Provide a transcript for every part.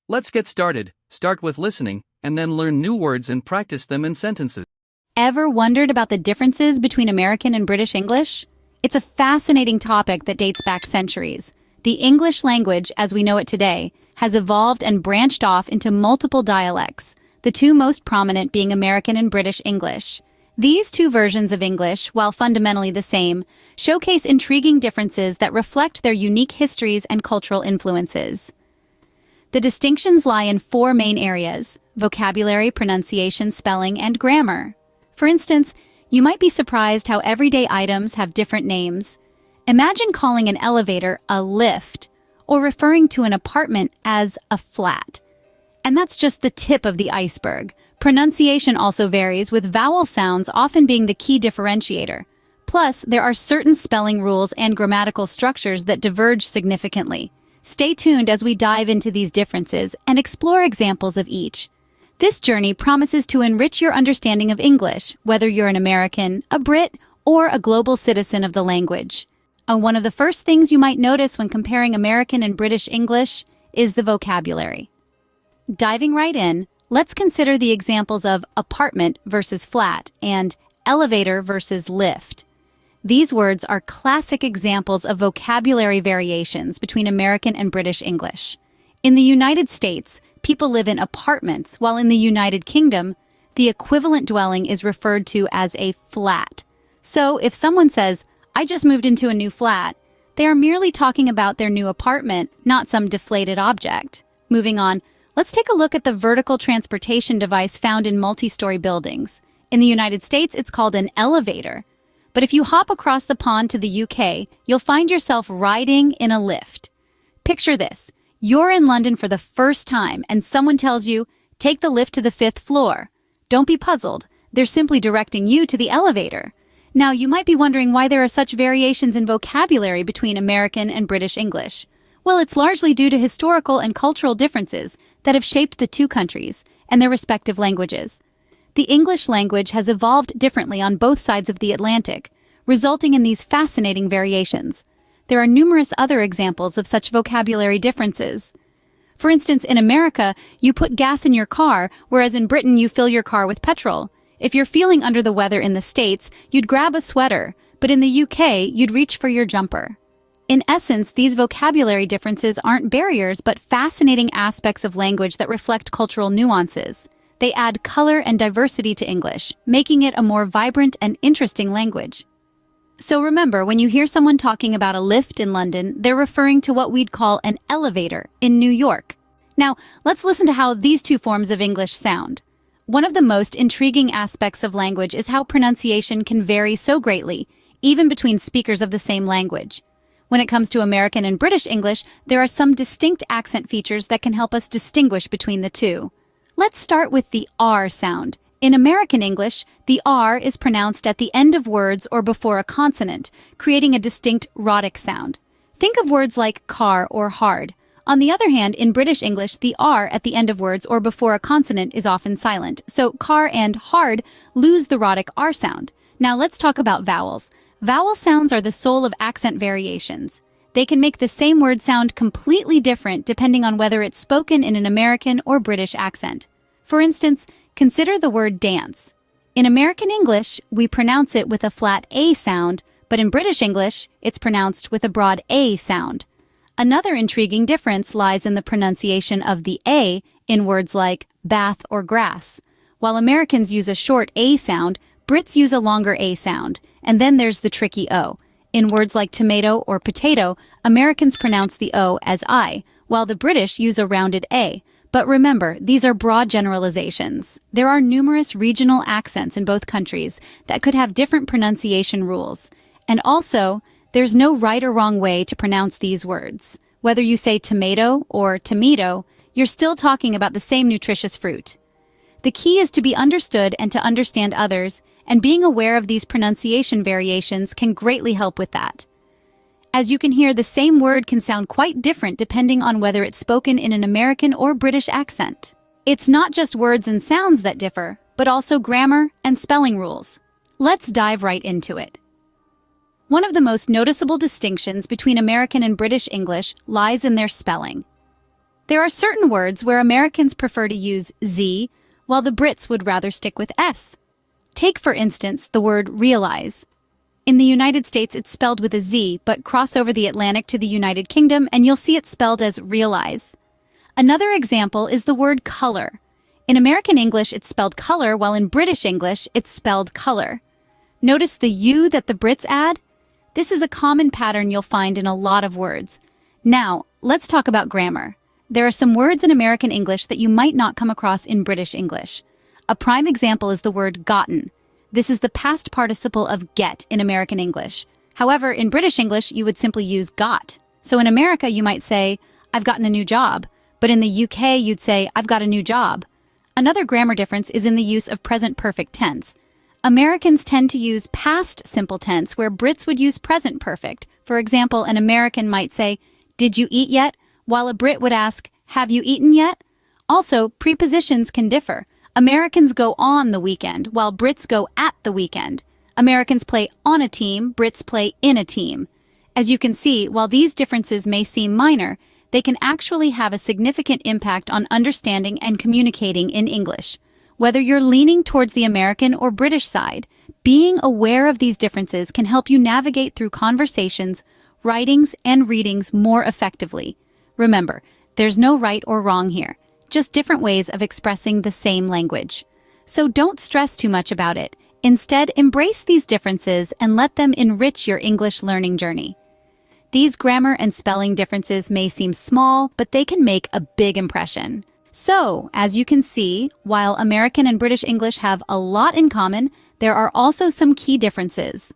Let's get started. Start with listening, and then learn new words and practice them in sentences. Ever wondered about the differences between American and British English? It's a fascinating topic that dates back centuries. The English language, as we know it today, has evolved and branched off into multiple dialects, the two most prominent being American and British English. These two versions of English, while fundamentally the same, showcase intriguing differences that reflect their unique histories and cultural influences. The distinctions lie in four main areas: vocabulary, pronunciation, spelling, and grammar. For instance, you might be surprised how everyday items have different names. Imagine calling an elevator a lift, or referring to an apartment as a flat. And that's just the tip of the iceberg. Pronunciation also varies, with vowel sounds often being the key differentiator. Plus, there are certain spelling rules and grammatical structures that diverge significantly. Stay tuned as we dive into these differences and explore examples of each. This journey promises to enrich your understanding of English, whether you're an American, a Brit, or a global citizen of the language. One of the first things you might notice when comparing American and British English is the vocabulary. Diving right in, let's consider the examples of apartment versus flat and elevator versus lift. These words are classic examples of vocabulary variations between American and British English. In the United States, people live in apartments, while in the United Kingdom, the equivalent dwelling is referred to as a flat. So if someone says, "I just moved into a new flat," they are merely talking about their new apartment, not some deflated object. Moving on, let's take a look at the vertical transportation device found in multi-story buildings. In the United States, it's called an elevator. But if you hop across the pond to the UK, you'll find yourself riding in a lift. Picture this. You're in London for the first time and someone tells you, "Take the lift to the 5th floor." Don't be puzzled. They're simply directing you to the elevator. Now, you might be wondering why there are such variations in vocabulary between American and British English. Well, it's largely due to historical and cultural differences that have shaped the two countries and their respective languages. The English language has evolved differently on both sides of the Atlantic, resulting in these fascinating variations. There are numerous other examples of such vocabulary differences. For instance, in America, you put gas in your car, whereas in Britain you fill your car with petrol. If you're feeling under the weather in the States, you'd grab a sweater, but in the UK, you'd reach for your jumper. In essence, these vocabulary differences aren't barriers, but fascinating aspects of language that reflect cultural nuances. They add color and diversity to English, making it a more vibrant and interesting language. So remember, when you hear someone talking about a lift in London, they're referring to what we'd call an elevator in New York. Now, let's listen to how these two forms of English sound. One of the most intriguing aspects of language is how pronunciation can vary so greatly, even between speakers of the same language. When it comes to American and British English, there are some distinct accent features that can help us distinguish between the two. Let's start with the R sound. In American English, the R is pronounced at the end of words or before a consonant, creating a distinct rhotic sound. Think of words like car or hard. On the other hand, in British English, the R at the end of words or before a consonant is often silent, so car and hard lose the rhotic R sound. Now let's talk about vowels. Vowel sounds are the soul of accent variations. They can make the same word sound completely different depending on whether it's spoken in an American or British accent. For instance, consider the word dance. In American English, we pronounce it with a flat A sound, but in British English, it's pronounced with a broad A sound. Another intriguing difference lies in the pronunciation of the A in words like bath or grass. While Americans use a short A sound, Brits use a longer A sound, and then there's the tricky O. In words like tomato or potato, Americans pronounce the O as I, while the British use a rounded A. But remember, these are broad generalizations. There are numerous regional accents in both countries that could have different pronunciation rules. And also, there's no right or wrong way to pronounce these words. Whether you say tomato or tomato, you're still talking about the same nutritious fruit. The key is to be understood and to understand others, and being aware of these pronunciation variations can greatly help with that. As you can hear, the same word can sound quite different depending on whether it's spoken in an American or British accent. It's not just words and sounds that differ, but also grammar and spelling rules. Let's dive right into it. One of the most noticeable distinctions between American and British English lies in their spelling. There are certain words where Americans prefer to use Z, while the Brits would rather stick with S. Take, for instance, the word realize. In the United States, it's spelled with a Z, but cross over the Atlantic to the United Kingdom and you'll see it spelled as realize. Another example is the word color. In American English, it's spelled color, while in British English, it's spelled color. Notice the U that the Brits add? This is a common pattern you'll find in a lot of words. Now, let's talk about grammar. There are some words in American English that you might not come across in British English. A prime example is the word gotten. This is the past participle of get in American English. However, in British English, you would simply use got. So in America, you might say, I've gotten a new job. But in the UK, you'd say, I've got a new job. Another grammar difference is in the use of present perfect tense. Americans tend to use past simple tense, where Brits would use present perfect. For example, an American might say, did you eat yet? While a Brit would ask, have you eaten yet? Also, prepositions can differ. Americans go on the weekend, while Brits go at the weekend. Americans play on a team, Brits play in a team. As you can see, while these differences may seem minor, they can actually have a significant impact on understanding and communicating in English. Whether you're leaning towards the American or British side, being aware of these differences can help you navigate through conversations, writings, and readings more effectively. Remember, there's no right or wrong here, just different ways of expressing the same language. So don't stress too much about it. Instead, embrace these differences and let them enrich your English learning journey. These grammar and spelling differences may seem small, but they can make a big impression. So, as you can see, while American and British English have a lot in common, there are also some key differences.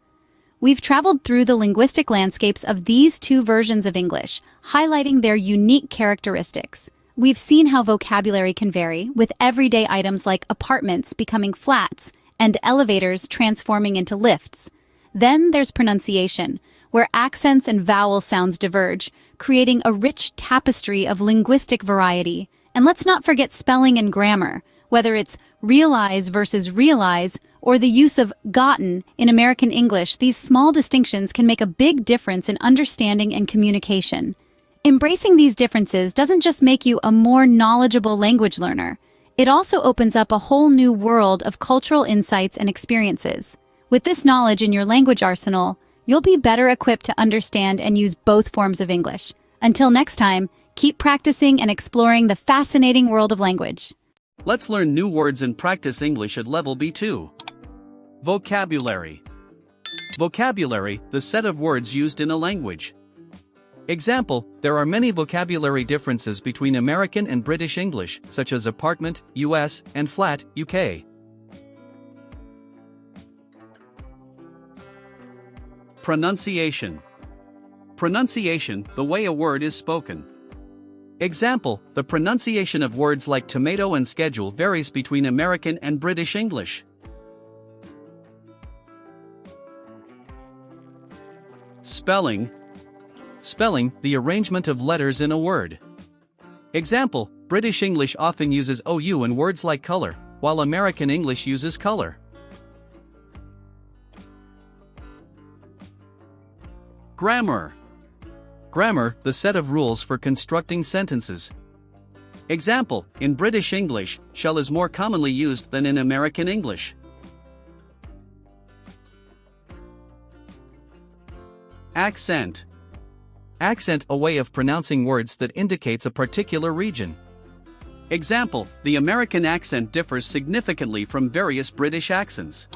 We've traveled through the linguistic landscapes of these two versions of English, highlighting their unique characteristics. We've seen how vocabulary can vary, with everyday items like apartments becoming flats and elevators transforming into lifts. Then there's pronunciation, where accents and vowel sounds diverge, creating a rich tapestry of linguistic variety. And let's not forget spelling and grammar, whether it's realize versus realize or the use of gotten in American English. These small distinctions can make a big difference in understanding and communication. Embracing these differences doesn't just make you a more knowledgeable language learner. It also opens up a whole new world of cultural insights and experiences. With this knowledge in your language arsenal, you'll be better equipped to understand and use both forms of English. Until next time, keep practicing and exploring the fascinating world of language. Let's learn new words and practice English at level B2. Vocabulary. Vocabulary, the set of words used in a language. Example, there are many vocabulary differences between American and British English, such as apartment, US, and flat, UK. Pronunciation. Pronunciation, the way a word is spoken. Example, the pronunciation of words like tomato and schedule varies between American and British English. Spelling. Spelling, the arrangement of letters in a word. Example, British English often uses OU in words like color, while American English uses color. Grammar. Grammar, the set of rules for constructing sentences. Example, in British English, shall is more commonly used than in American English. Accent. Accent, a way of pronouncing words that indicates a particular region. Example, the American accent differs significantly from various British accents.